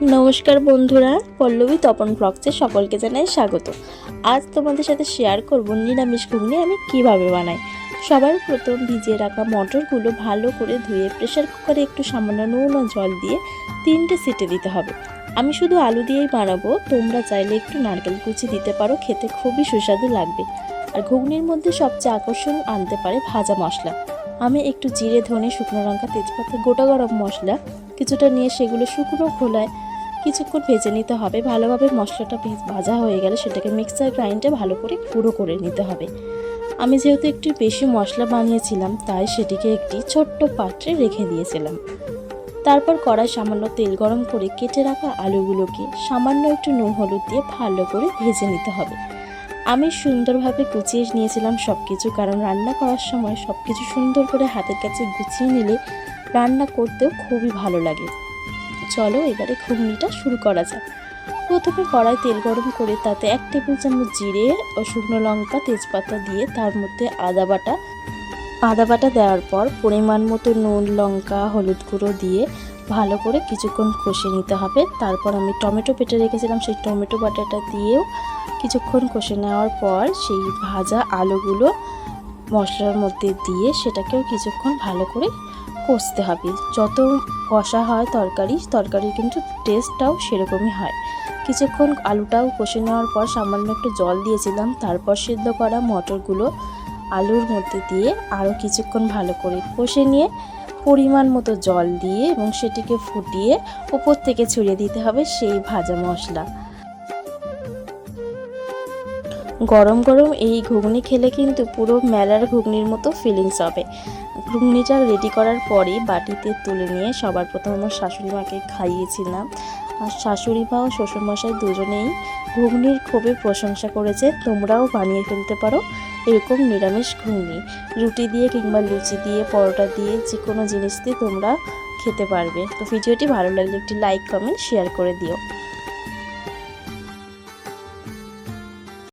নমস্কার বন্ধুরা, পল্লবী তপন ব্লগসে সকলকে জানাই স্বাগত। আজ তোমাদের সাথে শেয়ার করব নিরামিষ ঘুগনি আমি কিভাবে বানাই। সবার প্রথম ভিজিয়ে রাখা মটরগুলো ভালো করে ধুয়ে প্রেসার কুকারে একটু সামান্য নুন ও জল দিয়ে 3টে সিটি দিতে হবে। আমি শুধু আলু দিয়েই বানাবো, তোমরা চাইলে একটু নারকেল কুচি দিতে পারো, খেতে খুবই সুস্বাদু লাগবে। আর ঘুগনির মধ্যে সবচেয়ে আকর্ষণ আনতে পারে ভাজা মশলা। আমি একটু জিরে, ধনে, শুকনো লঙ্কা, তেজপাতা, গোটা গরম মশলা কিছুটা নিয়ে সেগুলো শুকনো খোলায় কিছুক্ষণ ভেজে নিতে হবে। ভালোভাবে মশলাটা ভাজা হয়ে গেলে সেটাকে মিক্সার গ্রাইন্ডে ভালো করে গুঁড়ো করে নিতে হবে। আমি যেহেতু একটু বেশি মশলা বানিয়েছিলাম, তাই সেটিকে একটি ছোট্ট পাত্রে রেখে দিয়েছিলাম। তারপর কড়াই সামান্য তেল গরম করে কেটে রাখা আলুগুলোকে সামান্য একটু নুন হলুদ দিয়ে ভালো করে ভেজে নিতে হবে। আমি সুন্দরভাবে গুছিয়ে নিয়েছিলাম সব কিছু, কারণ রান্না করার সময় সব কিছু সুন্দর করে হাতের কাছে গুছিয়ে নিলে রান্না করতেও খুবই ভালো লাগে। চলো এবারে ঘুগনিটা শুরু করা যাক। প্রথমে কড়াই তেল গরম করে তাতে 1 টেবিল চামচ জিরে ও শুকনো লঙ্কা, তেজপাতা দিয়ে তার মধ্যে আদা বাটা দেওয়ার পর পরিমাণ মতো নুন, লঙ্কা, হলুদ গুঁড়ো দিয়ে ভালো করে কিছুক্ষণ কষে নিতে হবে। তারপর আমি টমেটো পেটে রেখেছিলাম, সেই টমেটো বাটাটা দিয়েও কিছুক্ষণ কষে নেওয়ার পর সেই ভাজা আলুগুলো মশলার মধ্যে দিয়ে সেটাকেও কিছুক্ষণ ভালো করে কষতে হবে। যত কষা হয় তরকারি কিন্তু টেস্টটাও সেরকমই হয়। কিছুক্ষণ আলুটাও কষে নেওয়ার পর সামান্য একটু জল দিয়েছিলাম। তারপর সিদ্ধ করা মটরগুলো আলুর মধ্যে দিয়ে আরও কিছুক্ষণ ভালো করে কষে নিয়ে পরিমাণ মতো জল দিয়ে এবং সেটিকে ফুটিয়ে উপর থেকে ছড়িয়ে দিতে হবে সেই ভাজা মশলা। গরম গরম এই ঘুগনি খেলে কিন্তু পুরো মেলার ঘুগনির মতো ফিলিংস হবে। ঘুগনিটা রেডি করার পরই বাটিতে তুলে নিয়ে সবার প্রথম আমার শাশুড়ি মাকে খাইয়েছিলাম। আর শাশুড়ি মা ও শ্বশুরমশাই দুজনেই ঘুগনির খুবই প্রশংসা করেছে। তোমরাও বানিয়ে ফেলতে পারো এরকম নিরামিষ ঘুগনি। রুটি দিয়ে কিংবা লুচি দিয়ে, পরোটা দিয়ে, যে কোনো জিনিস দিয়ে তোমরা খেতে পারবে। তো ভিডিওটি ভালো লাগলে একটি লাইক, কমেন্ট, শেয়ার করে দিও।